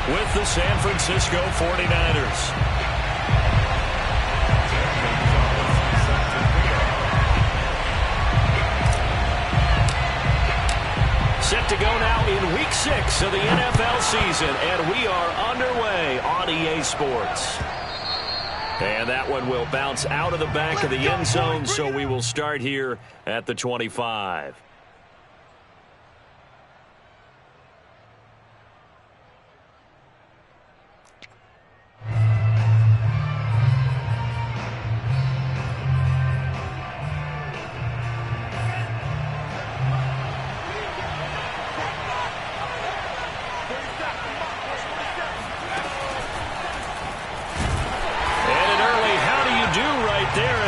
with the San Francisco 49ers. Set to go now in Week 6 of the NFL season, and we are underway on EA Sports. And that one will bounce out of the back of the end zone, so we will start here at the 25.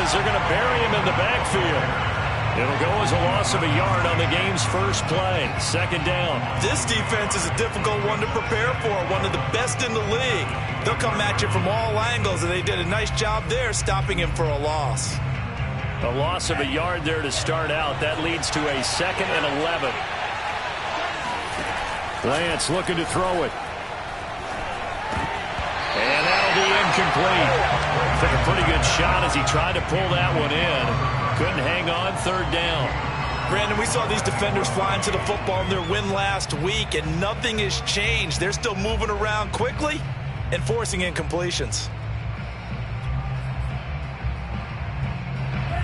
They're going to bury him in the backfield. It'll go as a loss of a yard on the game's first play. Second down. This defense is a difficult one to prepare for, one of the best in the league. They'll come at you from all angles, and they did a nice job there stopping him for a loss. A loss of a yard there to start out. That leads to a 2nd and 11. Lance looking to throw it. And that'll be incomplete. Took a pretty good shot as he tried to pull that one in. Couldn't hang on. Third down. Brandon, we saw these defenders flying to the football in their win last week, and nothing has changed. They're still moving around quickly and forcing incompletions.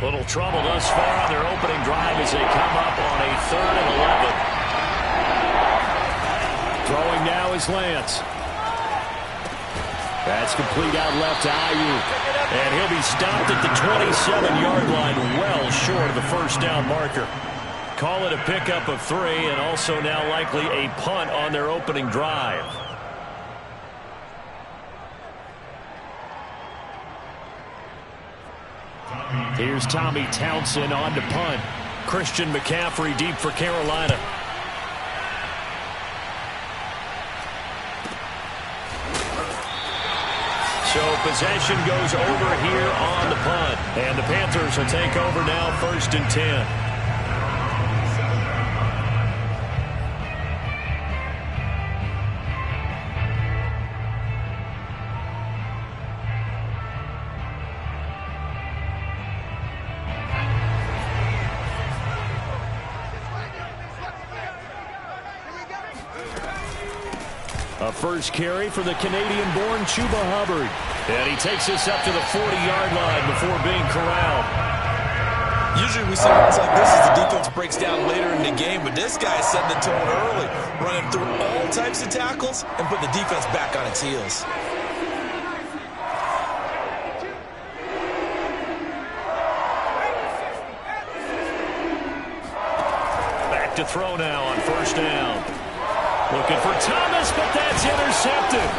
Little trouble thus far on their opening drive as they come up on a 3rd and 11. Throwing now is Lance. That's complete out left to Ayuk. And he'll be stopped at the 27-yard line, well short of the first down marker. Call it a pickup of 3, and also now likely a punt on their opening drive. Here's Tommy Townsend on to punt. Christian McCaffrey deep for Carolina. So possession goes over here on the punt. And the Panthers will take over now, 1st and 10. A first carry for the Canadian-born Chuba Hubbard. And he takes us up to the 40-yard line before being corralled. Usually we see runs like this as the defense breaks down later in the game, but this guy is setting the tone early, running through all types of tackles and putting the defense back on its heels. Back to throw now on 1st down. Looking for Thomas, but that's intercepted.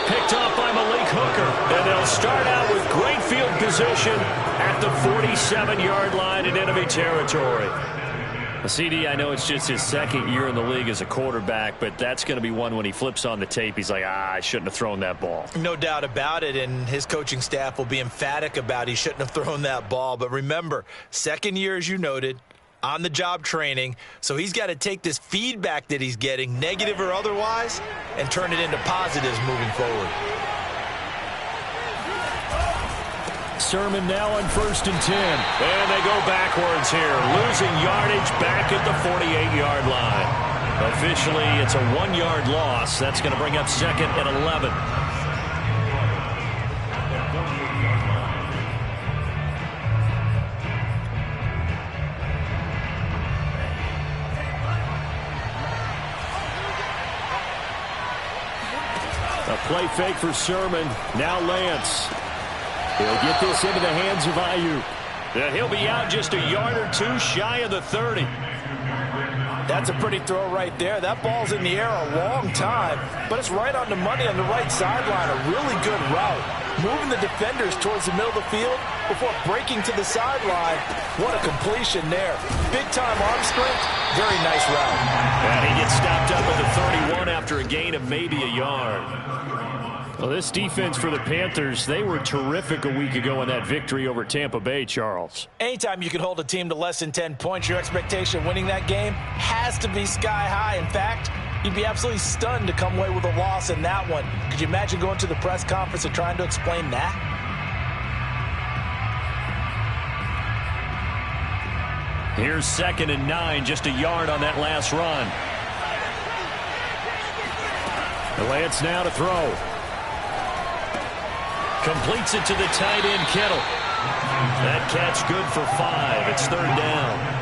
Picked off by Malik Hooker. And they'll start out with great field position at the 47-yard line in enemy territory. CD, I know it's just his 2nd year in the league as a quarterback, but that's going to be one when he flips on the tape. He's like, I shouldn't have thrown that ball. No doubt about it, and his coaching staff will be emphatic about he shouldn't have thrown that ball. But remember, 2nd year, as you noted, on-the-job training, so he's got to take this feedback that he's getting, negative or otherwise, and turn it into positives moving forward. Sermon now on 1st and 10. And they go backwards here, losing yardage back at the 48-yard line. Officially, it's a 1-yard loss. That's going to bring up 2nd and 11. A play fake for Sermon. Now Lance. He'll get this into the hands of Ayuk. And he'll be out just a yard or 2 shy of the 30. That's a pretty throw right there. That ball's in the air a long time, but it's right on the money on the right sideline. A really good route. Moving the defenders towards the middle of the field before breaking to the sideline. What a completion there. Big-time arm strength. Very nice route. And he gets stopped up at the 31 after a gain of maybe a yard. Well, this defense for the Panthers, they were terrific a week ago in that victory over Tampa Bay, Charles. Anytime you can hold a team to less than 10 points, your expectation of winning that game has to be sky high. In fact, You'd be absolutely stunned to come away with a loss in that one. Could you imagine going to the press conference and trying to explain that? Here's 2nd and 9, just a yard on that last run. The Lance now to throw. Completes it to the tight end, Kittle. That catch good for 5. It's 3rd down.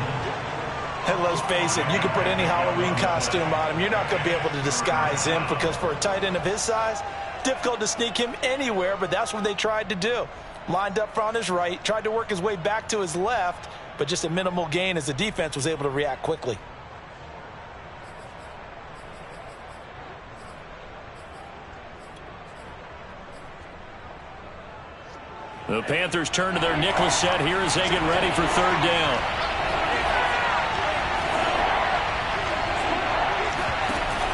And let's face it, you can put any Halloween costume on him. You're not going to be able to disguise him because for a tight end of his size, difficult to sneak him anywhere, but that's what they tried to do. Lined up on his right, tried to work his way back to his left, but just a minimal gain as the defense was able to react quickly. The Panthers turn to their nickel set here as they get ready for 3rd down.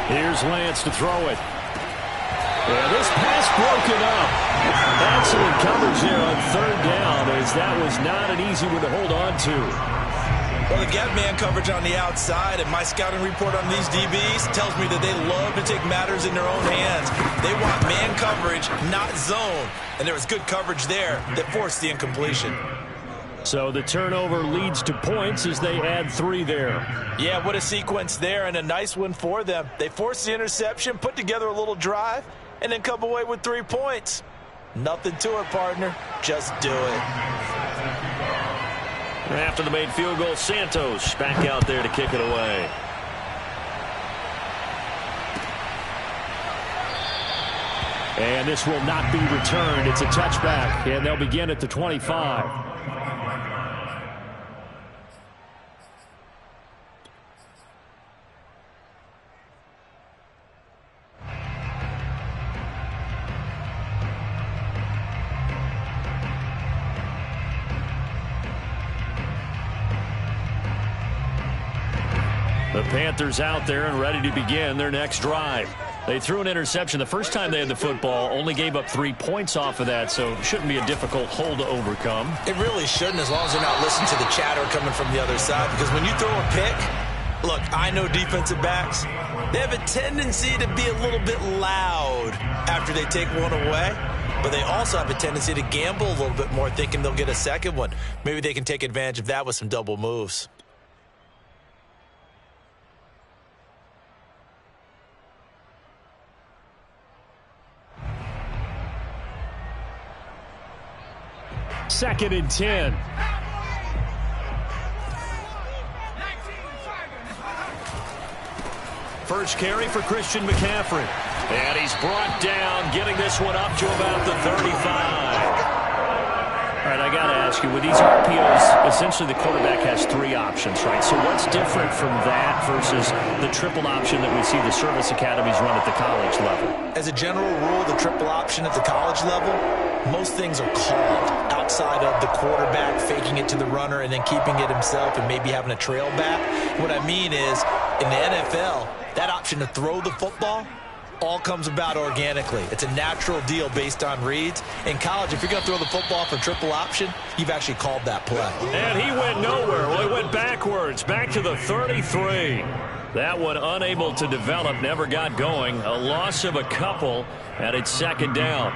Here's Lance to throw it. Yeah, this pass broken up. Excellent coverage there on 3rd down, as that was not an easy one to hold on to. Well, they got man coverage on the outside, and my scouting report on these DBs tells me that they love to take matters in their own hands. They want man coverage, not zone. And there was good coverage there that forced the incompletion. So the turnover leads to points as they add 3 there. Yeah, what a sequence there, and a nice one for them. They forced the interception, put together a little drive, and then come away with 3 points. Nothing to it, partner. Just do it. After the made field goal, Santos back out there to kick it away. And this will not be returned. It's a touchback, and they'll begin at the 25. The Panthers out there and ready to begin their next drive. They threw an interception the first time they had the football, only gave up 3 points off of that, so it shouldn't be a difficult hole to overcome. It really shouldn't, as long as they're not listening to the chatter coming from the other side, because when you throw a pick, look, I know defensive backs, they have a tendency to be a little bit loud after they take one away, but they also have a tendency to gamble a little bit more, thinking they'll get a second one. Maybe they can take advantage of that with some double moves. Second and 10. First carry for Christian McCaffrey. And he's brought down, getting this one up to about the 35. All right, I got to ask you, with these RPOs, essentially the quarterback has 3 options, right? So what's different from that versus the triple option that we see the service academies run at the college level? As a general rule, the triple option at the college level, most things are called outside of the quarterback faking it to the runner and then keeping it himself and maybe having a trail back. What I mean is, in the NFL, that option to throw the football all comes about organically. It's a natural deal based on reads. In college, if you're going to throw the football for triple option, you've actually called that play. And he went nowhere. Well, he went backwards, back to the 33. That one unable to develop, never got going. A loss of a couple, and it's 2nd down.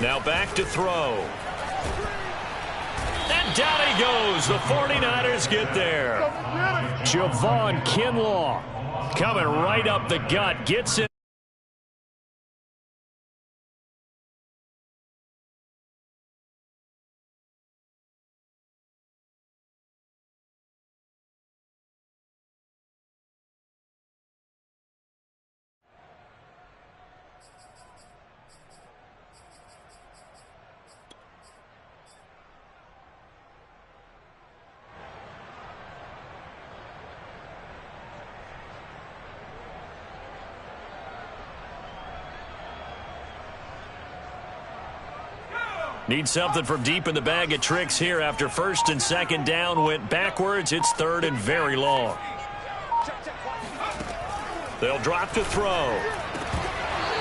Now back to throw. And down he goes. The 49ers get there. Javon Kinlaw coming right up the gut. Gets it. Need something from deep in the bag of tricks here after first and second down went backwards. It's third and very long. They'll drop to throw.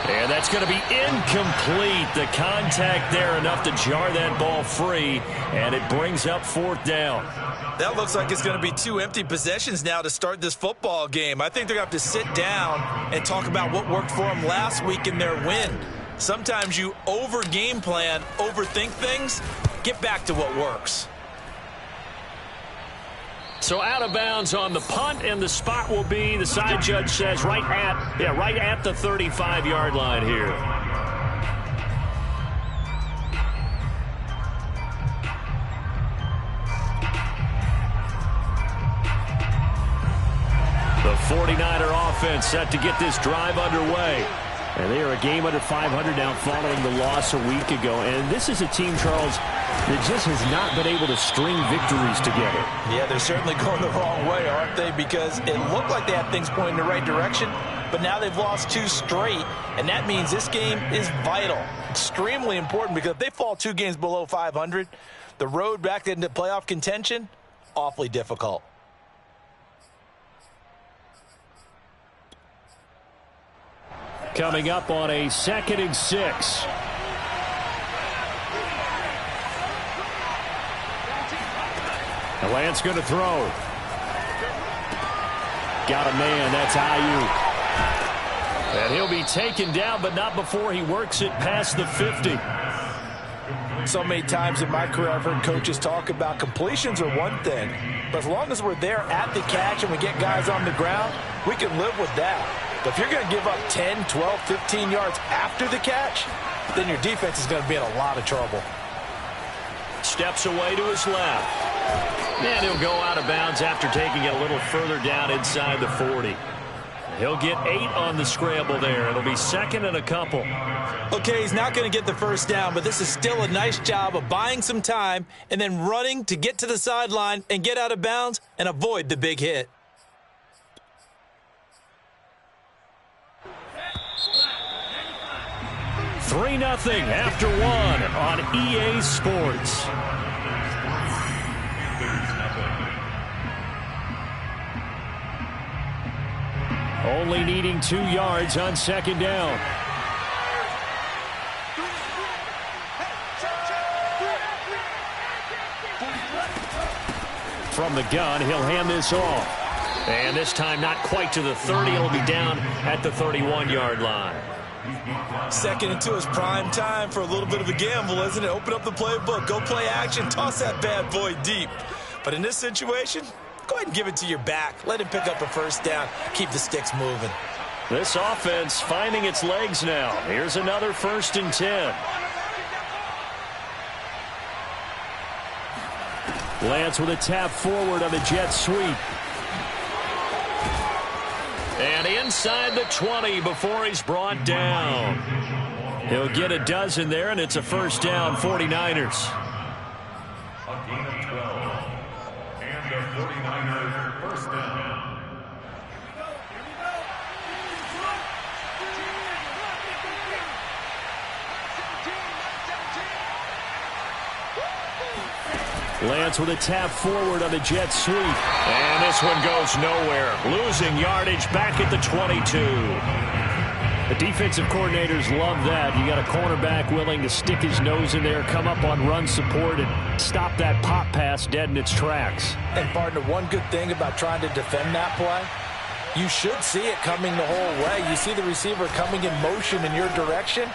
And that's going to be incomplete. The contact there enough to jar that ball free, and it brings up fourth down. That looks like it's going to be 2 empty possessions now to start this football game. I think they're going to have to sit down and talk about what worked for them last week in their win. Sometimes you over-game plan, overthink things, get back to what works. So out of bounds on the punt, and the spot will be, the side judge says, right at the 35-yard line here. The 49er offense set to get this drive underway. And they are a game under 500 now following the loss a week ago. And this is a team, Charles, that just has not been able to string victories together. Yeah, they're certainly going the wrong way, aren't they? Because it looked like they had things pointing in the right direction, but now they've lost 2 straight, and that means this game is vital, extremely important, because if they fall 2 games below 500, the road back into playoff contention, awfully difficult. Coming up on a 2nd and 6. Lance going to throw. Got a man. That's Ayuk. And he'll be taken down, but not before he works it past the 50. So many times in my career I've heard coaches talk about completions are one thing, but as long as we're there at the catch and we get guys on the ground, we can live with that. But if you're going to give up 10, 12, 15 yards after the catch, then your defense is going to be in a lot of trouble. Steps away to his left. And he'll go out of bounds after taking it a little further down inside the 40. He'll get 8 on the scramble there. It'll be 2nd and a couple. Okay, he's not going to get the first down, but this is still a nice job of buying some time and then running to get to the sideline and get out of bounds and avoid the big hit. $3-0 after 1 on EA Sports. Only needing 2 yards on 2nd down. From the gun, he'll hand this off. And this time not quite to the 30. It'll be down at the 31-yard line. 2nd into his prime time for a little bit of a gamble, isn't it? Open up the playbook, go play action, toss that bad boy deep. But in this situation, go ahead and give it to your back. Let him pick up a first down. Keep the sticks moving. This offense finding its legs now. Here's another 1st and 10. Lance with a tap forward on the jet sweep. And inside the 20 before he's brought down. He'll get a dozen there, and it's a first down, 49ers. A gain of 12. And the 49ers first down. Lance with a tap forward on the jet sweep. And this one goes nowhere. Losing yardage back at the 22. The defensive coordinators love that. You got a cornerback willing to stick his nose in there, come up on run support, and stop that pop pass dead in its tracks. And, partner, one good thing about trying to defend that play, you should see it coming the whole way. You see the receiver coming in motion in your direction.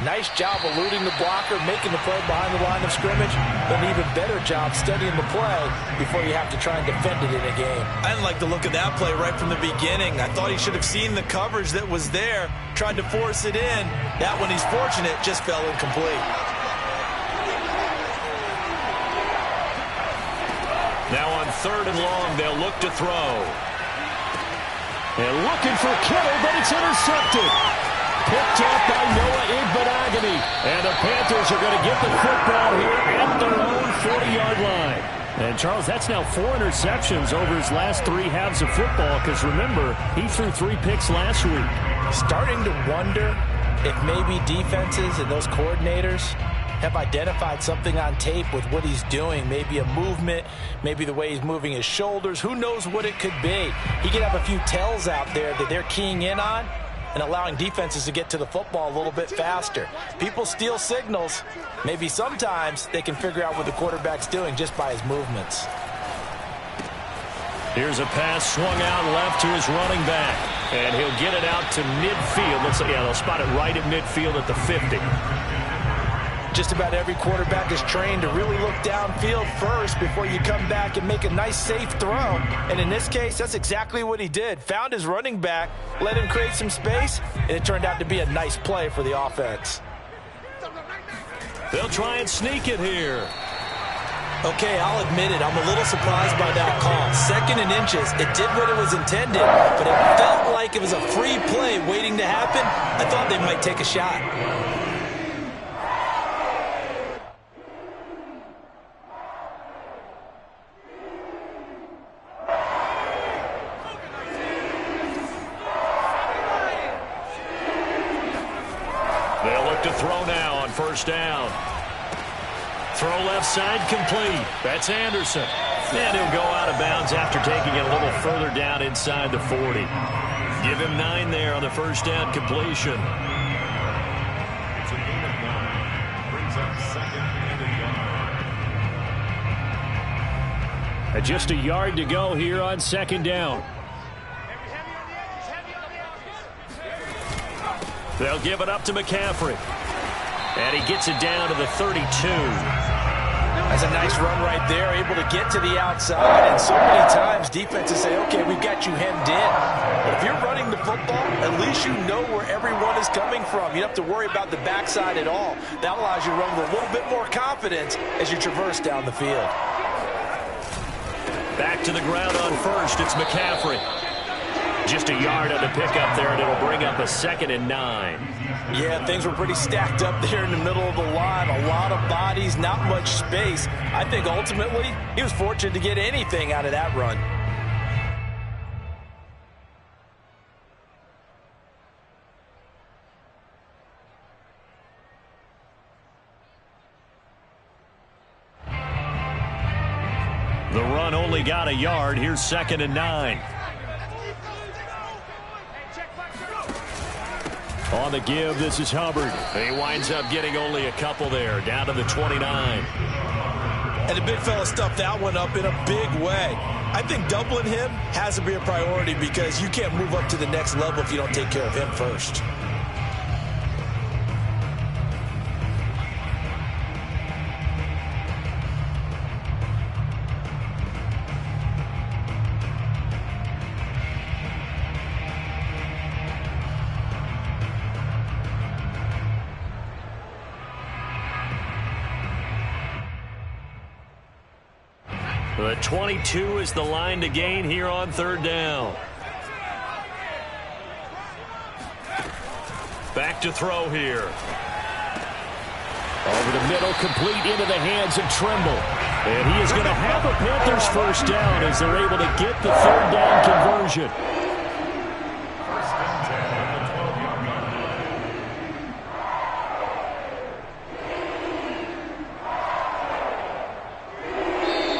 Nice job eluding the blocker, making the play behind the line of scrimmage, but an even better job studying the play before you have to try and defend it in a game. I didn't like the look of that play right from the beginning. I thought he should have seen the coverage that was there, tried to force it in. That one, he's fortunate, just fell incomplete. Now on 3rd and long, they'll look to throw. And looking for Kittle, but it's intercepted. Picked up by Noah Igbinoghene. And the Panthers are going to get the football here at their own 40-yard line. And, Charles, that's now 4 interceptions over his last 3 halves of football, because, remember, he threw 3 picks last week. Starting to wonder if maybe defenses and those coordinators have identified something on tape with what he's doing. Maybe a movement, maybe the way he's moving his shoulders. Who knows what it could be? He could have a few tells out there that they're keying in on and allowing defenses to get to the football a little bit faster. People steal signals. Maybe sometimes they can figure out what the quarterback's doing just by his movements. Here's a pass swung out left to his running back. And he'll get it out to midfield. Looks like, yeah, they'll spot it right at midfield at the 50. Just about every quarterback is trained to really look downfield first before you come back and make a nice, safe throw. And in this case, that's exactly what he did. Found his running back, let him create some space, and it turned out to be a nice play for the offense. They'll try and sneak it here. Okay, I'll admit it. I'm a little surprised by that call. 2nd and inches. It did what it was intended, but it felt like it was a free play waiting to happen. I thought they might take a shot. They'll look to throw now on 1st down. Throw left side complete. That's Anderson. And he'll go out of bounds after taking it a little further down inside the 40. Give him 9 there on the 1st down completion. It's a gain of 9. Brings up 2nd and a yard. Just a yard to go here on 2nd down. They'll give it up to McCaffrey. And he gets it down to the 32. That's a nice run right there, able to get to the outside. And so many times defenses say, okay, we've got you hemmed in. But if you're running the football, at least you know where everyone is coming from. You don't have to worry about the backside at all. That allows you to run with a little bit more confidence as you traverse down the field. Back to the ground on 1st. It's McCaffrey. Just a yard on the pickup there, and it'll bring up a 2nd and 9. Yeah, things were pretty stacked up there in the middle of the line. A lot of bodies, not much space. I think ultimately he was fortunate to get anything out of that run. The run only got a yard. Here's 2nd and 9. On the give, this is Hubbard. He winds up getting only a couple there, down to the 29. And the big fella stuffed that one up in a big way. I think doubling him has to be a priority because you can't move up to the next level if you don't take care of him first. The 22 is the line to gain here on 3rd down. Back to throw here. Over the middle, complete into the hands of Trimble. And he is going to have a Panthers 1st down as they're able to get the 3rd down conversion.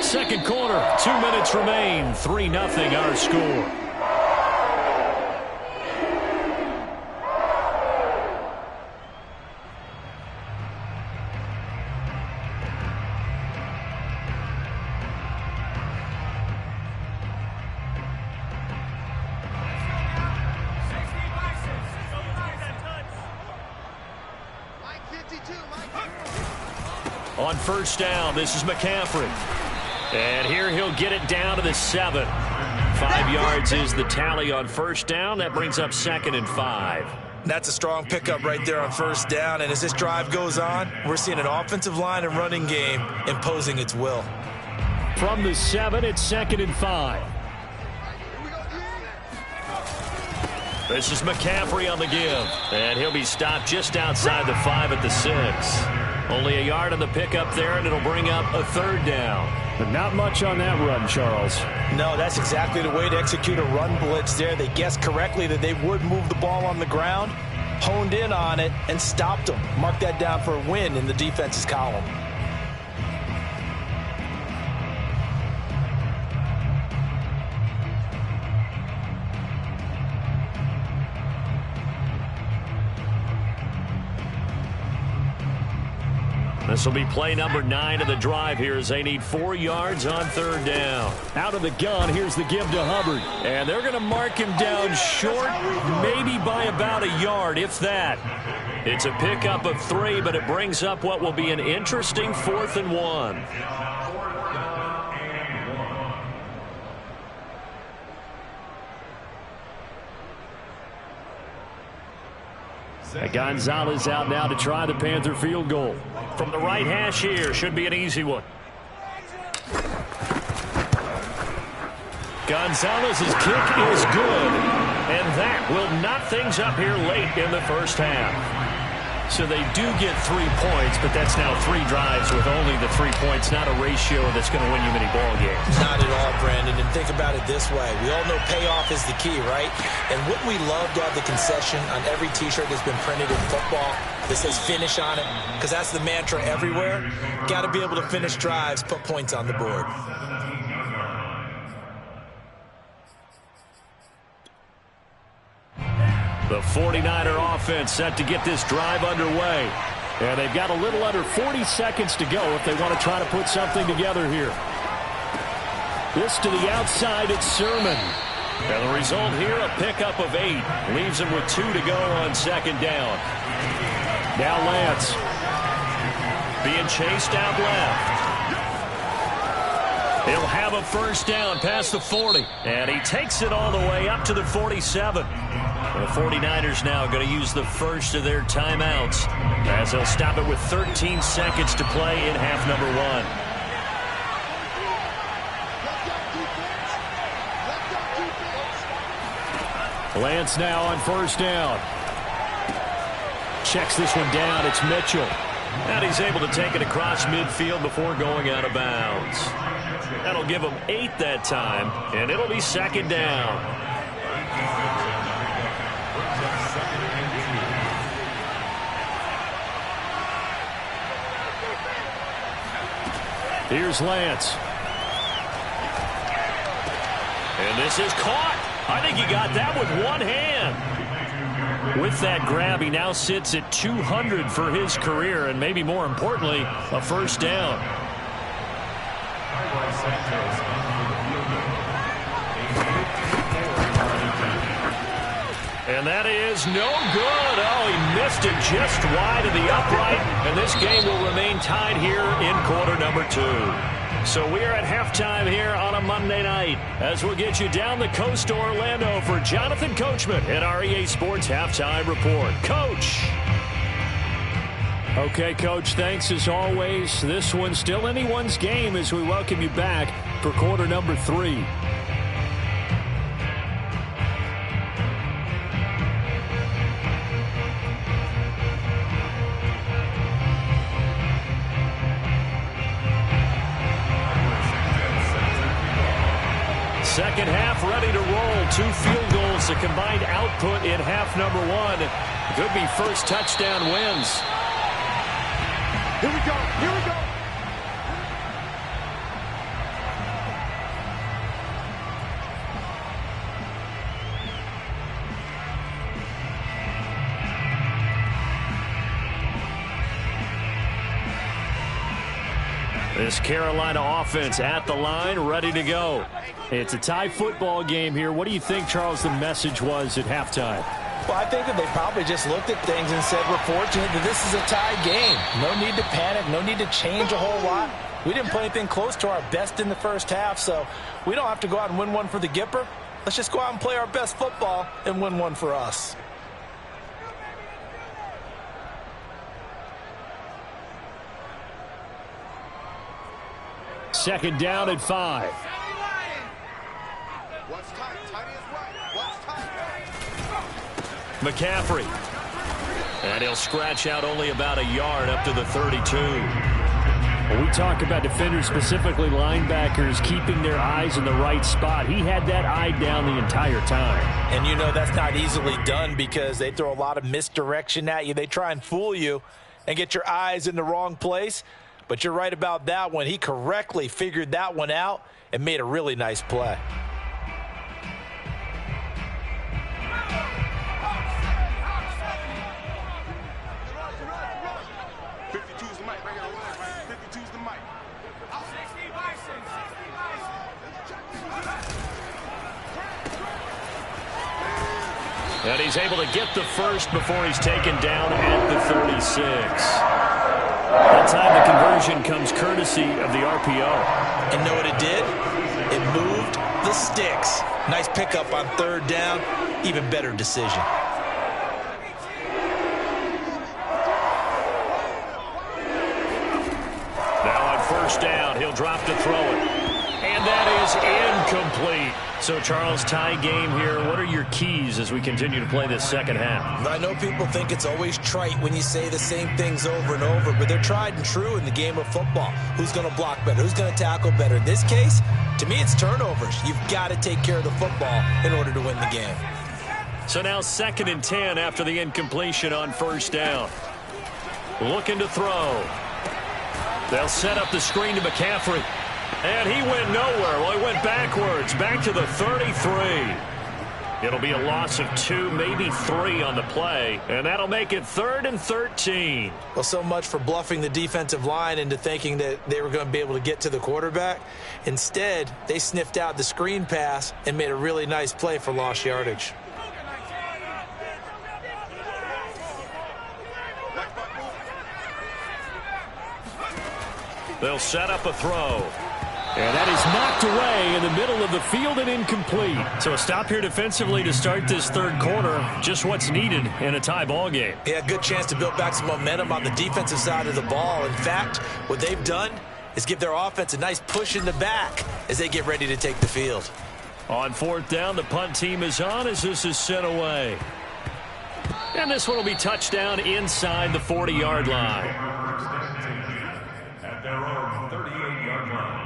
Second quarter, 2 minutes remain. 3-0 our score. On 1st down, this is McCaffrey. And here he'll get it down to the 7. 5 yards is the tally on 1st down. That brings up 2nd and 5. That's a strong pickup right there on 1st down. And as this drive goes on, we're seeing an offensive line and running game imposing its will. From the 7, it's 2nd and 5. This is McCaffrey on the give. And he'll be stopped just outside the 5 at the 6. Only a yard on the pickup there, and it'll bring up a 3rd down. But not much on that run, Charles. No, that's exactly the way to execute a run blitz there. They guessed correctly that they would move the ball on the ground, honed in on it, and stopped them. Mark that down for a win in the defense's column. This will be play number 9 of the drive here as they need 4 yards on 3rd down. Out of the gun, here's the give to Hubbard. And they're going to mark him down short, maybe by about a yard, if that. It's a pickup of 3, but it brings up what will be an interesting 4th and 1. Gonzalez out now to try the Panther field goal. From the right hash here, should be an easy one. Gonzalez's kick is good, and that will knot things up here late in the first half. So they do get 3 points, but that's now 3 drives with only the 3 points, not a ratio that's going to win you many ball games. Not at all, Brandon, and think about it this way. We all know payoff is the key, right? And wouldn't we love to have the concession on every T-shirt that's been printed in football that says finish on it? Because that's the mantra everywhere. Got to be able to finish drives, put points on the board. The 49er offense set to get this drive underway. And they've got a little under 40 seconds to go if they want to try to put something together here. This to the outside, it's Sermon. And the result here, a pickup of 8. Leaves him with 2 to go on 2nd down. Now Lance. Being chased out left. He'll have a 1st down past the 40. And he takes it all the way up to the 47. The 49ers now going to use the first of their timeouts as they'll stop it with 13 seconds to play in half number 1. Lance now on 1st down. Checks this one down. It's Mitchell. And he's able to take it across midfield before going out of bounds. That'll give him 8 that time, and it'll be 2nd down. Here's Lance. And this is caught. I think he got that with one hand. With that grab, he now sits at 200 for his career, and maybe more importantly, a 1st down. And that is no good. Oh, he missed it just wide of the upright. And this game will remain tied here in quarter number 2. So we are at halftime here on a Monday night as we'll get you down the coast to Orlando for Jonathan Coachman at our EA Sports Halftime Report. Coach. Okay, Coach, thanks as always. This one's still anyone's game as we welcome you back for quarter number 3. Second half ready to roll. 2 field goals, the combined output in half number 1. Could be first touchdown wins. Here we go. Here we go. This Carolina offense at the line, ready to go. It's a tie football game here. What do you think, Charles, the message was at halftime? Well, I think that they probably just looked at things and said, we're fortunate that this is a tie game. No need to panic. No need to change a whole lot. We didn't play anything close to our best in the first half, so we don't have to go out and win one for the Gipper. Let's just go out and play our best football and win one for us. Second down at 5. McCaffrey. And he'll scratch out only about a yard up to the 32. When we talk about defenders, specifically linebackers, keeping their eyes in the right spot, he had that eye down the entire time. And you know that's not easily done because they throw a lot of misdirection at you. They try and fool you and get your eyes in the wrong place. But you're right about that one. He correctly figured that one out and made a really nice play. And he's able to get the first before he's taken down at the 36. That time the conversion comes courtesy of the RPO. And know what it did? It moved the sticks. Nice pickup on third down. Even better decision. Now on first down, he'll drop to throw it. And that is incomplete. So, Charles, tie game here. What are your keys as we continue to play this second half? I know people think it's always trite when you say the same things over and over, but they're tried and true in the game of football. Who's going to block better? Who's going to tackle better? In this case, to me, it's turnovers. You've got to take care of the football in order to win the game. So now 2nd and 10 after the incompletion on first down. Looking to throw. They'll set up the screen to McCaffrey. And he went nowhere. Well, he went backwards, back to the 33. It'll be a loss of 2, maybe 3 on the play, and that'll make it 3rd and 13. Well, so much for bluffing the defensive line into thinking that they were going to be able to get to the quarterback. Instead, they sniffed out the screen pass and made a really nice play for lost yardage. They'll set up a throw. And that is knocked away in the middle of the field and incomplete. So a stop here defensively to start this third quarter. Just what's needed in a tie ball game. Yeah, good chance to build back some momentum on the defensive side of the ball. In fact, what they've done is give their offense a nice push in the back as they get ready to take the field. On 4th down, the punt team is on as this is sent away. And this one will be touchdown inside the 40-yard line. At their own 38-yard line.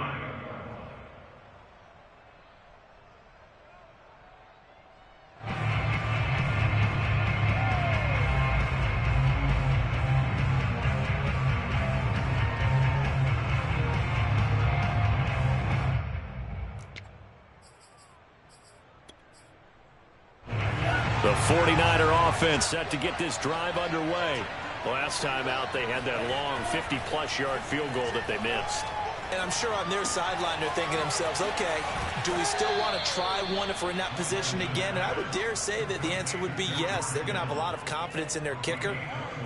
The 49er offense set to get this drive underway. Last time out, they had that long 50-plus yard field goal that they missed. And I'm sure on their sideline they're thinking to themselves, okay, do we still want to try one if we're in that position again? And I would dare say that the answer would be yes. They're going to have a lot of confidence in their kicker.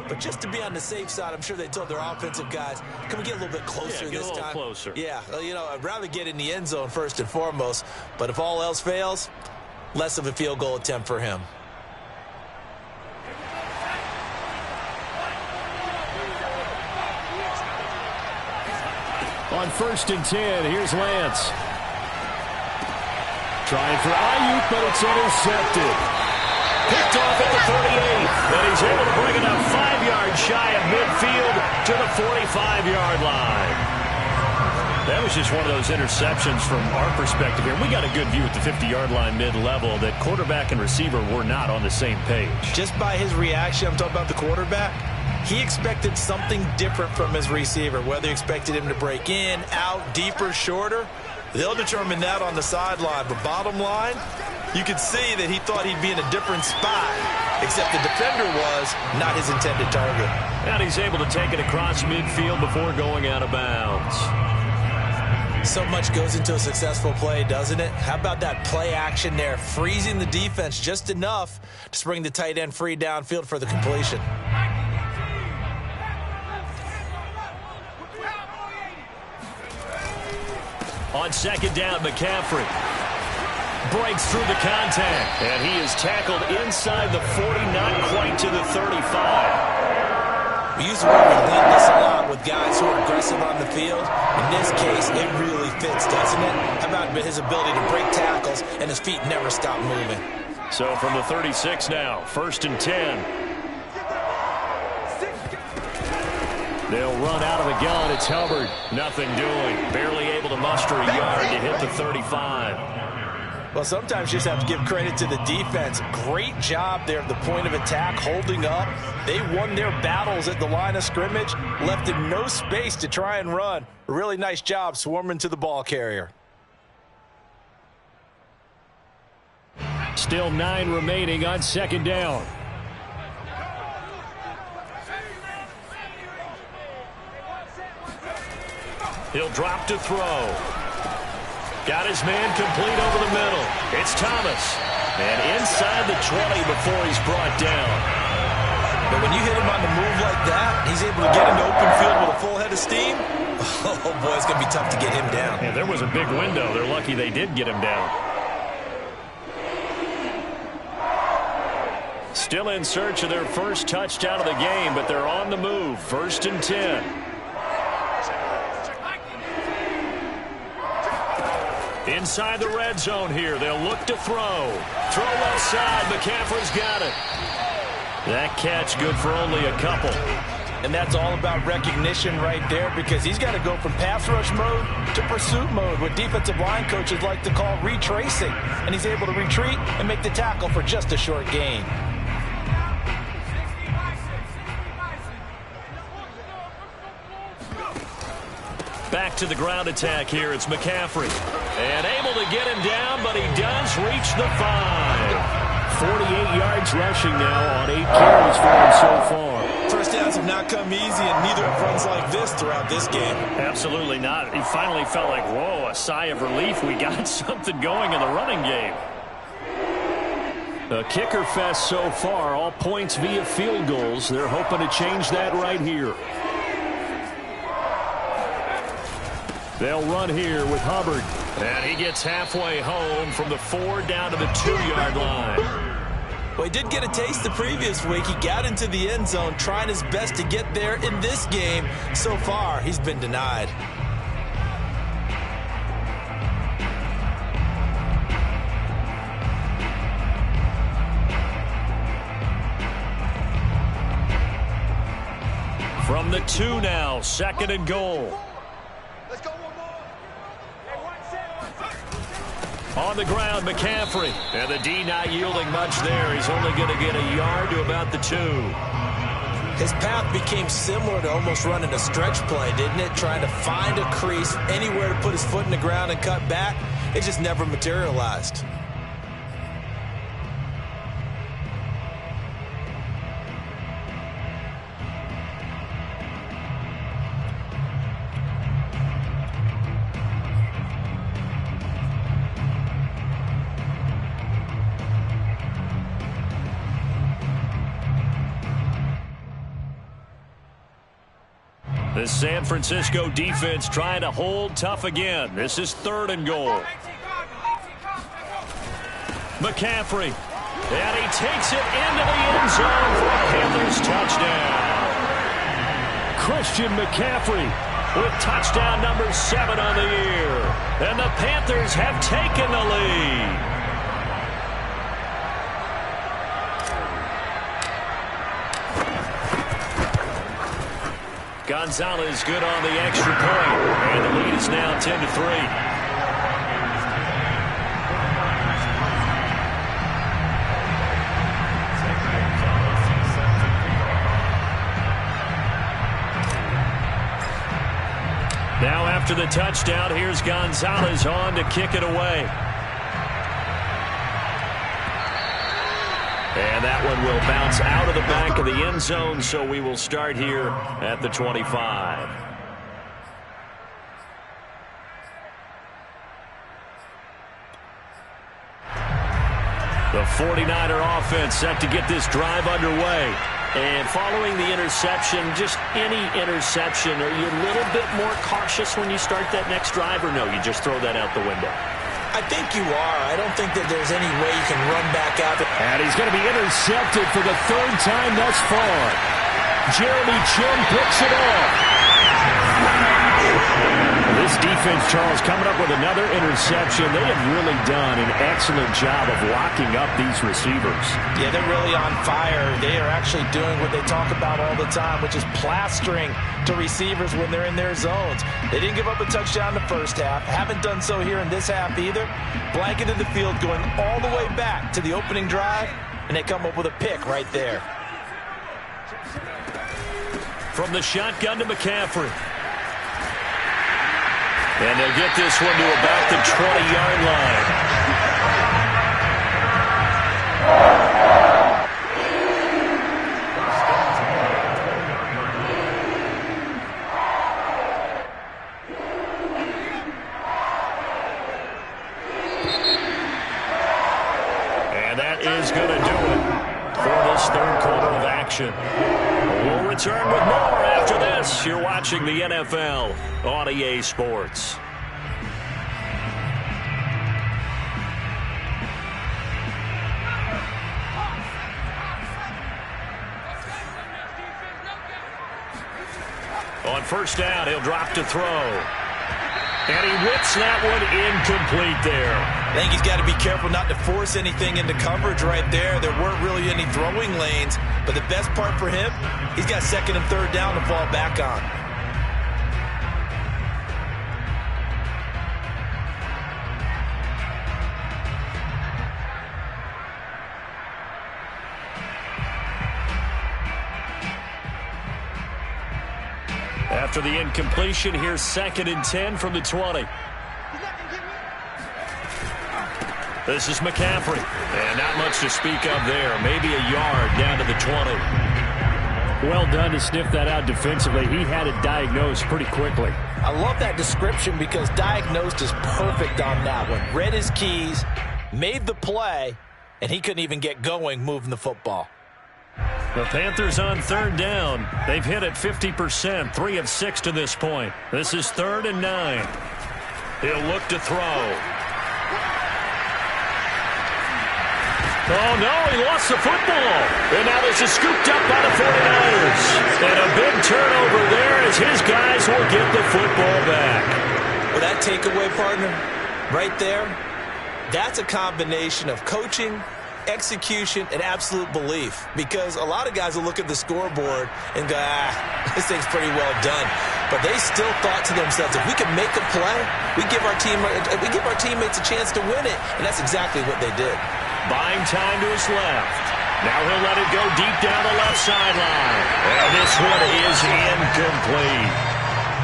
But just to be on the safe side, I'm sure they told their offensive guys, can we get a little bit closer this time? Get a little closer. Yeah, well, you know, I'd rather get in the end zone first and foremost. But if all else fails, less of a field goal attempt for him. On 1st and 10, here's Lance. Trying for Ayuk, but it's intercepted. Picked off at the 38, and he's able to bring it up 5 yards shy of midfield to the 45-yard line. That was just one of those interceptions from our perspective here. We got a good view at the 50-yard line mid-level that quarterback and receiver were not on the same page. Just by his reaction, I'm talking about the quarterback, he expected something different from his receiver, whether he expected him to break in, out, deeper, shorter. They'll determine that on the sideline. But bottom line, you could see that he thought he'd be in a different spot, except the defender was not his intended target. And he's able to take it across midfield before going out of bounds. So much goes into a successful play, doesn't it? How about that play action there, freezing the defense just enough to bring the tight end free downfield for the completion. On 2nd down, McCaffrey breaks through the contact, and he is tackled inside the 40, not quite to the 35. We use the word relentless a lot with guys who are aggressive on the field. In this case, it really fits, doesn't it? How about his ability to break tackles and his feet never stop moving? So from the 36 now, 1st and 10. They'll run out of the gun. It's Hubbard. Nothing doing. Barely able to muster a yard to hit the 35. Well, sometimes you just have to give credit to the defense. Great job there at the point of attack, holding up. They won their battles at the line of scrimmage, left in no space to try and run. A really nice job swarming to the ball carrier. Still 9 remaining on second down. He'll drop to throw. Got his man complete over the middle. It's Thomas. And inside the 20 before he's brought down. But when you hit him on the move like that, he's able to get into open field with a full head of steam. Oh, boy, it's going to be tough to get him down. Yeah, there was a big window. They're lucky they did get him down. Still in search of their first touchdown of the game, but they're on the move. 1st and 10. Inside the red zone here. They'll look to throw. Throw left side. McCaffrey's got it. That catch good for only a couple. And that's all about recognition right there, because he's got to go from pass rush mode to pursuit mode, what defensive line coaches like to call retracing. And he's able to retreat and make the tackle for just a short gain. Back to the ground attack here. It's McCaffrey. And able to get him down, but he does reach the 5. 48 yards rushing now on 8 carries for him so far. First downs have not come easy, and neither have runs like this throughout this game. Absolutely not. He finally felt like, whoa, a sigh of relief. We got something going in the running game. A kicker fest so far. All points via field goals. They're hoping to change that right here. They'll run here with Hubbard. And he gets halfway home from the 4 down to the 2-yard line. Well, he did get a taste the previous week. He got into the end zone, trying his best to get there in this game. So far, he's been denied. From the 2 now, 2nd and goal. On the ground, McCaffrey. And the D not yielding much there. He's only going to get a yard to about the 2. His path became similar to almost running a stretch play, didn't it? Trying to find a crease, anywhere to put his foot in the ground and cut back. It just never materialized. The San Francisco defense trying to hold tough again. This is 3rd and goal. McCaffrey. And he takes it into the end zone for a Panthers touchdown. Christian McCaffrey with touchdown number 7 on the year. And the Panthers have taken the lead. Gonzalez good on the extra point. And the lead is now 10-3. Now after the touchdown, here's Gonzalez on to kick it away. And that one will bounce out of the back of the end zone, so we will start here at the 25. The 49er offense set to get this drive underway. And following the interception, just any interception, are you a little bit more cautious when you start that next drive, or no, you just throw that out the window? I think you are. I don't think that there's any way you can run back out. And he's going to be intercepted for the 3rd time thus far. Jeremy Chinn picks it off. This defense defense, Charles, coming up with another interception. They have really done an excellent job of locking up these receivers. Yeah, they're really on fire. They are actually doing what they talk about all the time, which is plastering to receivers when they're in their zones. They didn't give up a touchdown in the first half. Haven't done so here in this half either. Blanketed the field going all the way back to the opening drive, and they come up with a pick right there. From the shotgun to McCaffrey. And they'll get this one to about the 20-yard line. And that is going to do it for this third quarter of action. We'll return with more after this. You're watching the NFL on EA Sports. On first down, he'll drop to throw. And he whips that one incomplete there. I think he's got to be careful not to force anything into coverage right there. There weren't really any throwing lanes. But the best part for him, he's got second and third down to fall back on. After the incompletion, here's second and 10 from the 20. This is McCaffrey. And not much to speak of there. Maybe a yard down to the 20. Well done to sniff that out defensively. He had it diagnosed pretty quickly. I love that description because diagnosed is perfect on that one. Read his keys, made the play, and he couldn't even get going moving the football. The Panthers on third down. They've hit it 50%, 3 of 6 to this point. This is 3rd and 9. He'll look to throw. Oh, no, he lost the football. And now this is scooped up by the 49ers. And a big turnover there as his guys will get the football back. Well, that takeaway, partner, right there, that's a combination of coaching, execution, and absolute belief. Because a lot of guys will look at the scoreboard and go, this thing's pretty well done. But they still thought to themselves, if we can make a play, we give our teammates a chance to win it. And that's exactly what they did. Buying time to his left. Now he'll let it go deep down the left sideline. And this one is incomplete.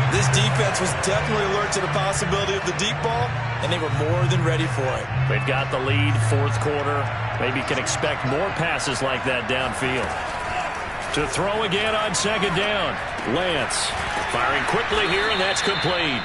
This defense was definitely alert to the possibility of the deep ball, and they were more than ready for it. They've got the lead, fourth quarter. Maybe can expect more passes like that downfield. To throw again on second down. Lance firing quickly here, and that's complete.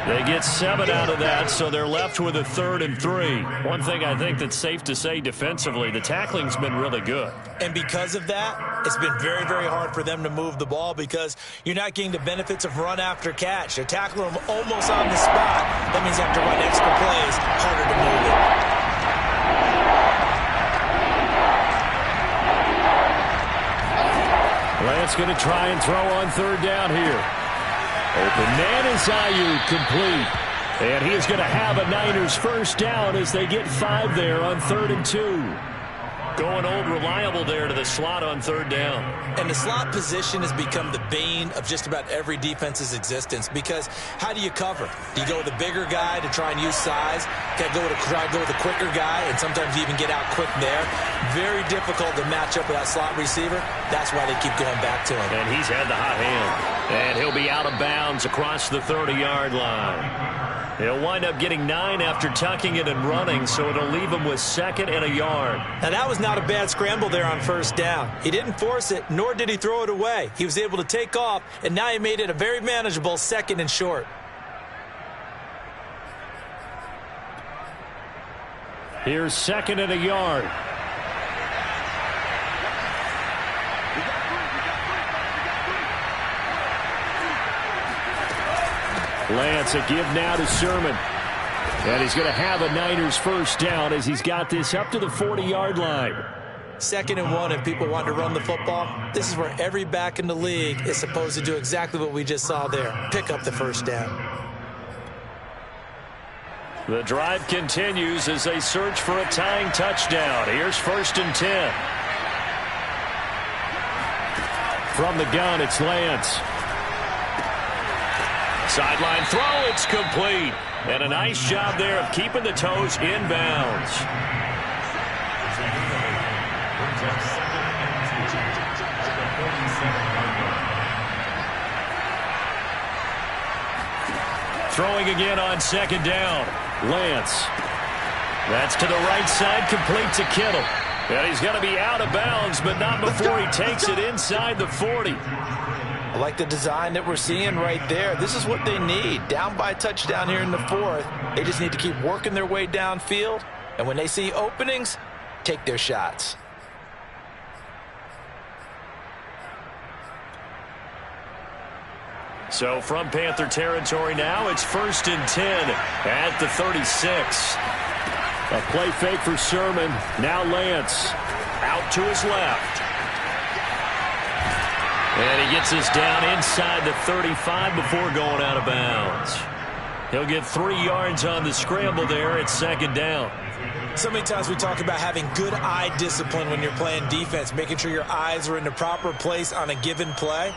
They get 7 out of that, so they're left with a 3rd and 3. One thing I think that's safe to say defensively, the tackling's been really good. And because of that, it's been very, very hard for them to move the ball because you're not getting the benefits of run after catch. They're tackling them almost on the spot. That means you have to run extra plays, harder to move it. Lance going to try and throw on third down here. Open man is Ayuk, complete. And he is going to have a Niners first down as they get 5 there on 3rd and 2. Going old reliable there to the slot on third down. And the slot position has become the bane of just about every defense's existence because how do you cover? Do you go with a bigger guy to try and use size? Can go with a quicker guy, and sometimes you even get out quick there. Very difficult to match up with that slot receiver. That's why they keep going back to him. And he's had the hot hand. And he'll be out of bounds across the 30-yard line. He'll wind up getting 9 after tucking it and running, so it'll leave him with 2nd and a yard. Now, that was not a bad scramble there on first down. He didn't force it, nor did he throw it away. He was able to take off, and now he made it a very manageable 2nd and short. Here's 2nd and a yard. Lance, a give now to Sermon. And he's going to have a Niners first down as he's got this up to the 40-yard line. 2nd and 1, and people want to run the football. This is where every back in the league is supposed to do exactly what we just saw there. Pick up the first down. The drive continues as they search for a tying touchdown. Here's 1st and 10. From the gun, it's Lance. Sideline throw, it's complete. And a nice job there of keeping the toes inbounds. Throwing again on 2nd down. Lance. That's to the right side, complete to Kittle. And he's going to be out of bounds, but not before he takes it inside the 40. I like the design that we're seeing right there. This is what they need. Down by a touchdown here in the 4th. They just need to keep working their way downfield. And when they see openings, take their shots. So from Panther territory now, it's 1st and 10 at the 36. A play fake for Sermon. Now Lance out to his left. And he gets us down inside the 35 before going out of bounds. He'll get 3 yards on the scramble there at 2nd down. So many times we talk about having good eye discipline when you're playing defense, making sure your eyes are in the proper place on a given play.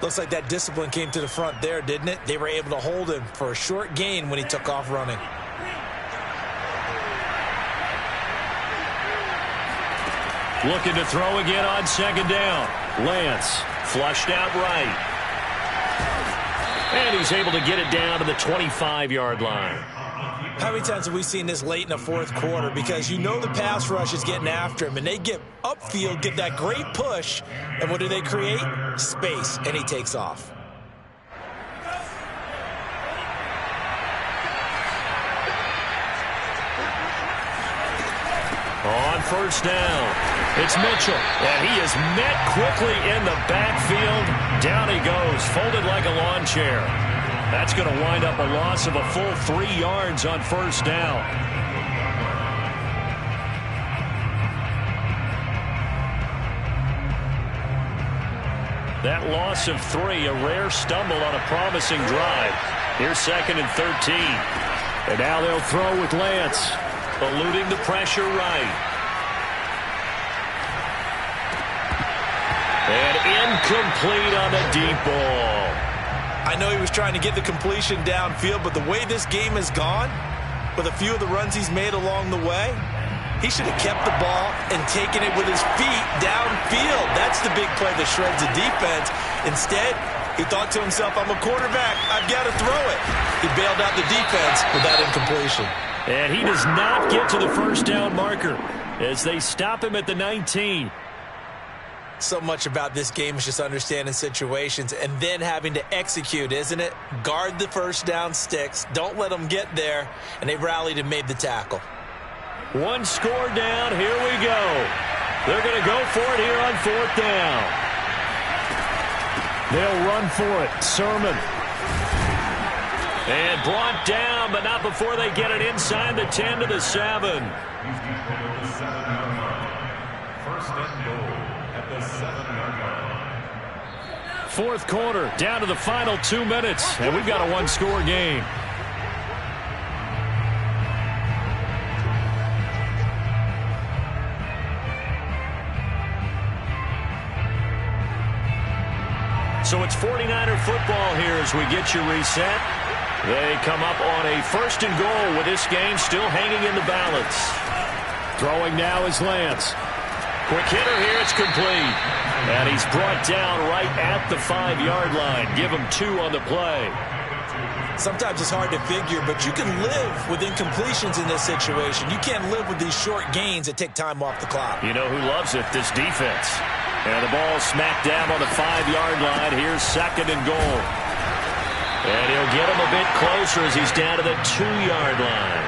Looks like that discipline came to the front there, didn't it? They were able to hold him for a short gain when he took off running. Looking to throw again on 2nd down. Lance flushed out right. And he's able to get it down to the 25-yard line. How many times have we seen this late in the 4th quarter? Because you know the pass rush is getting after him, and they get upfield, get that great push, and what do they create? Space, and he takes off. On 1st down, it's Mitchell, and he is met quickly in the backfield. Down he goes, folded like a lawn chair. That's going to wind up a loss of a full 3 yards on 1st down. That loss of 3, a rare stumble on a promising drive. Here's 2nd and 13. And now they'll throw with Lance, eluding the pressure right. And incomplete on the deep ball. I know he was trying to get the completion downfield, but the way this game has gone, with a few of the runs he's made along the way, he should have kept the ball and taken it with his feet downfield. That's the big play that shreds the defense. Instead, he thought to himself, I'm a quarterback, I've got to throw it. He bailed out the defense with that incompletion. And he does not get to the 1st down marker as they stop him at the 19. So much about this game is just understanding situations and then having to execute, isn't it? Guard the 1st down sticks. Don't let them get there. And they rallied and made the tackle. 1 score down. Here we go. They're going to go for it here on 4th down. They'll run for it. Sermon. And brought down, but not before they get it inside the 10 to the 7. 1st and goal at the 7-yard line. 4th quarter, down to the final 2 minutes, and we've got a 1-score game. So it's 49er football here as we get you reset. They come up on a 1st and goal with this game still hanging in the balance. Throwing now is Lance. Quick hitter here, it's complete. And he's brought down right at the 5-yard line. Give him 2 on the play. Sometimes it's hard to figure, but you can live with incompletions in this situation. You can't live with these short gains that take time off the clock. You know who loves it? This defense. And the ball smacked down on the 5-yard line. Here's 2nd and goal. And he'll get him a bit closer as he's down to the 2-yard line.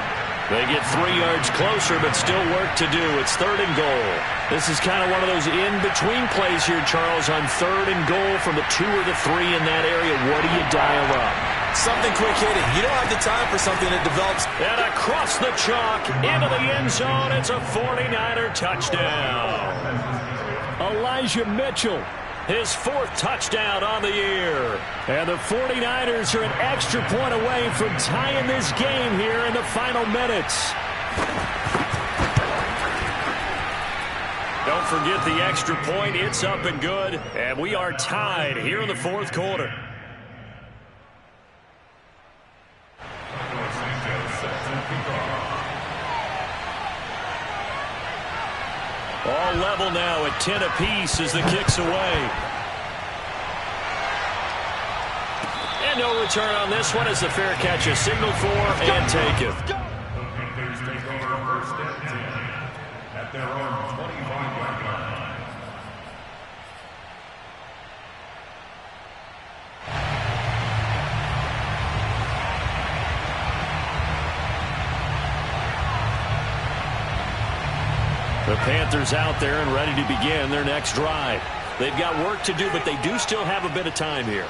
They get 3 yards closer, but still work to do. It's 3rd and goal. This is kind of one of those in-between plays here, Charles, on 3rd and goal from the 2 or the 3 in that area. What do you dial up? Something quick hitting. You don't have the time for something that develops. And across the chalk, into the end zone. It's a 49er touchdown. Elijah Mitchell His 4th touchdown on the year. And the 49ers are an extra point away from tying this game here in the final minutes. Don't forget the extra point. It's up and good. And we are tied here in the 4th quarter. All level now at 10 apiece as the kick's away. And no return on this one as the fair catch is signaled for and taken. Panthers take over 1st and 10 at their own 25-yard line. The Panthers out there and ready to begin their next drive. They've got work to do, but they do still have a bit of time here.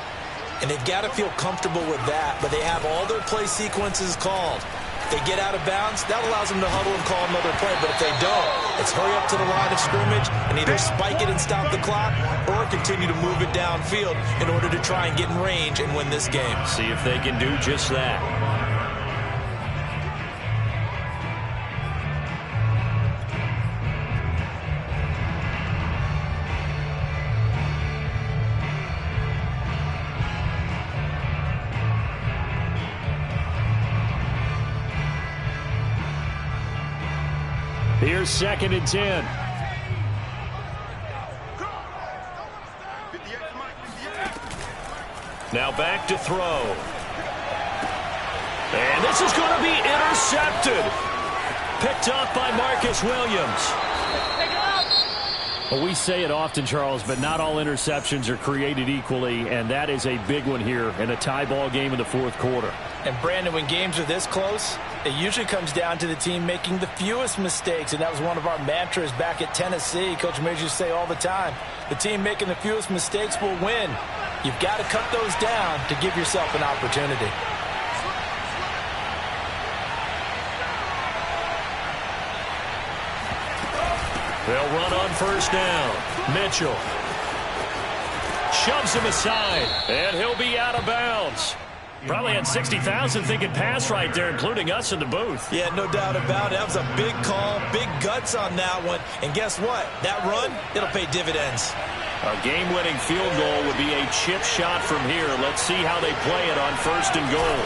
And they've got to feel comfortable with that, but they have all their play sequences called. If they get out of bounds, that allows them to huddle and call another play. But if they don't, it's hurry up to the line of scrimmage and either spike it and stop the clock or continue to move it downfield in order to try and get in range and win this game. See if they can do just that. Here's 2nd and 10. Now back to throw. And this is going to be intercepted. Picked up by Marcus Williams. Well, we say it often, Charles, but not all interceptions are created equally, and that is a big one here in a tie ball game in the 4th quarter. And, Brandon, when games are this close, it usually comes down to the team making the fewest mistakes, and that was one of our mantras back at Tennessee. Coach Mears used to say all the time, the team making the fewest mistakes will win. You've got to cut those down to give yourself an opportunity. They'll run on 1st down. Mitchell shoves him aside, and he'll be out of bounds. Probably had 60,000 thinking pass right there, including us in the booth. Yeah, no doubt about it. That was a big call, big guts on that one. And guess what? That run, it'll pay dividends. A game-winning field goal would be a chip shot from here. Let's see how they play it on 1st and goal.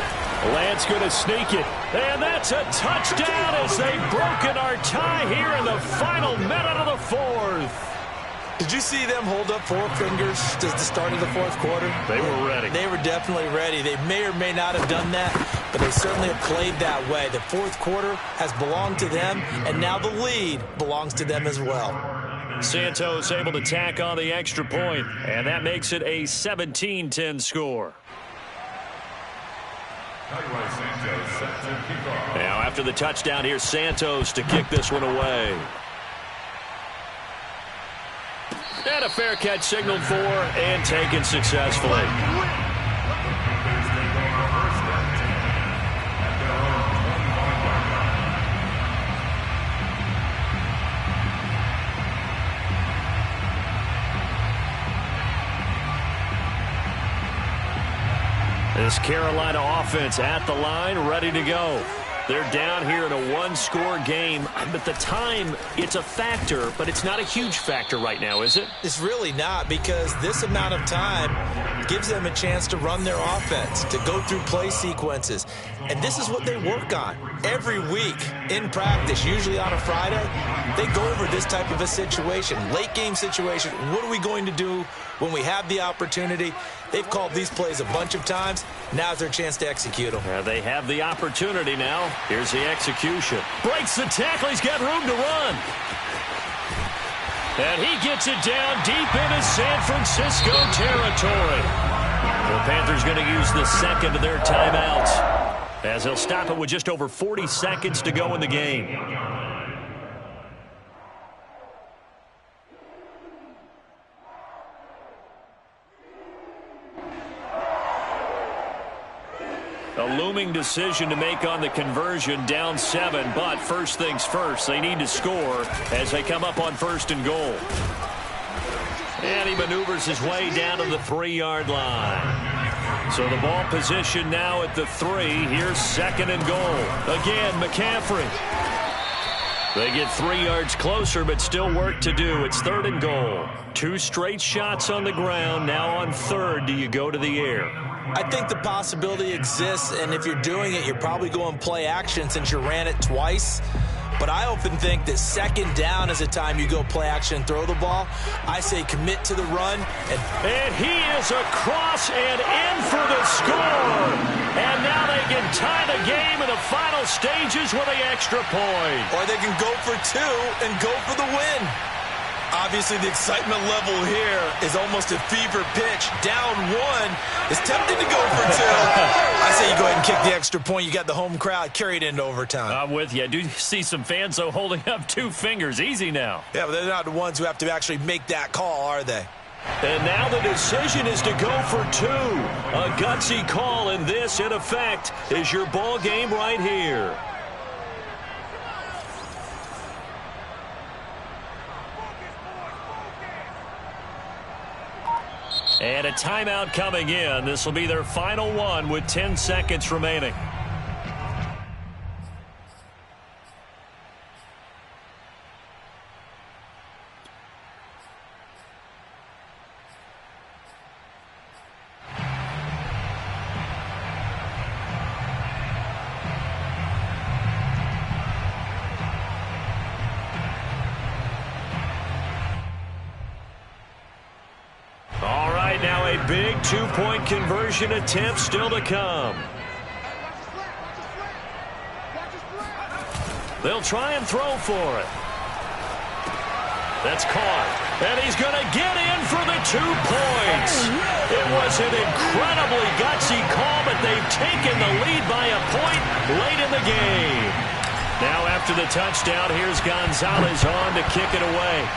Lance going to sneak it. And that's a touchdown as they've broken our tie here in the final minute of the 4th. Did you see them hold up 4 fingers at the start of the 4th quarter? They were ready. They were definitely ready. They may or may not have done that, but they certainly have played that way. The 4th quarter has belonged to them, and now the lead belongs to them as well. Santos able to tack on the extra point, and that makes it a 17-10 score. Now after the touchdown, here's Santos to kick this one away. And a fair catch signaled for and taken successfully. This Carolina offense at the line, ready to go. They're down here in a one-score game, but the time, it's a factor, but it's not a huge factor right now, is it? It's really not, because this amount of time gives them a chance to run their offense, to go through play sequences. And this is what they work on every week in practice, usually on a Friday. They go over this type of a situation, late game situation. What are we going to do when we have the opportunity? They've called these plays a bunch of times. Now's their chance to execute them. They have the opportunity now. Here's the execution. Breaks the tackle. He's got room to run. And he gets it down deep into San Francisco territory. The Panthers going to use the second of their timeouts, as they'll stop it with just over 40 seconds to go in the game. A looming decision to make on the conversion, down 7, but first things first, they need to score as they come up on 1st and goal. And he maneuvers his way down to the 3-yard line. So the ball position now at the 3. Here's 2nd and goal. Again, McCaffrey. They get 3 yards closer, but still work to do. It's 3rd and goal. 2 straight shots on the ground. Now on 3rd, do you go to the air? I think the possibility exists, and if you're doing it, you're probably going play action since you ran it twice. But I often think that 2nd down is a time you go play action and throw the ball. I say commit to the run. And he is across and in for the score. And now they can tie the game in the final stages with an extra point. Or they can go for 2 and go for the win. Obviously, the excitement level here is almost a fever pitch. Down 1 is tempted to go for 2. I say you go ahead and kick the extra point. You got the home crowd carried into overtime. I'm with you. I do see some fans, though, holding up 2 fingers. Easy now. Yeah, but they're not the ones who have to actually make that call, are they? And now the decision is to go for 2. A gutsy call, and this, in effect, is your ball game right here. And a timeout coming in. This will be their final one with 10 seconds remaining. Now a big 2-point conversion attempt still to come. They'll try and throw for it. That's caught. And he's going to get in for the 2 points. It was an incredibly gutsy call, but they've taken the lead by a point late in the game. Now after the touchdown, here's Gonzalez on to kick it away.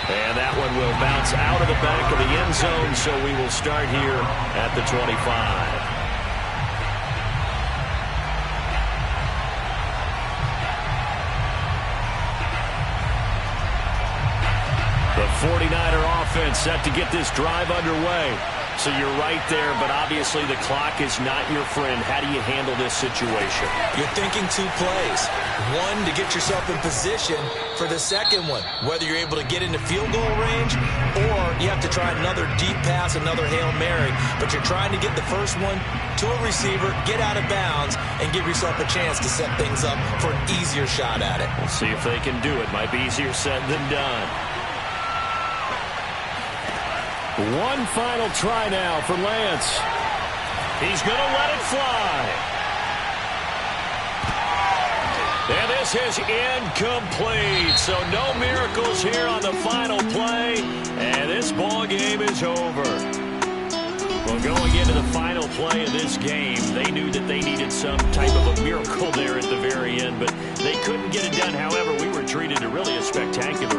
And that one will bounce out of the back of the end zone, so we will start here at the 25. The 49er offense set to get this drive underway. So you're right there, but obviously the clock is not your friend. How do you handle this situation? You're thinking 2 plays. 1 to get yourself in position for the second one, whether you're able to get into field goal range or you have to try another deep pass, another Hail Mary. But you're trying to get the first one to a receiver, get out of bounds, and give yourself a chance to set things up for an easier shot at it. We'll see if they can do it. Might be easier said than done. One final try now for Lance. He's going to let it fly. And this is incomplete. So no miracles here on the final play. And this ball game is over. Well, going into the final play of this game, they knew that they needed some type of a miracle there at the very end, but they couldn't get it done. However, we were treated to really a spectacular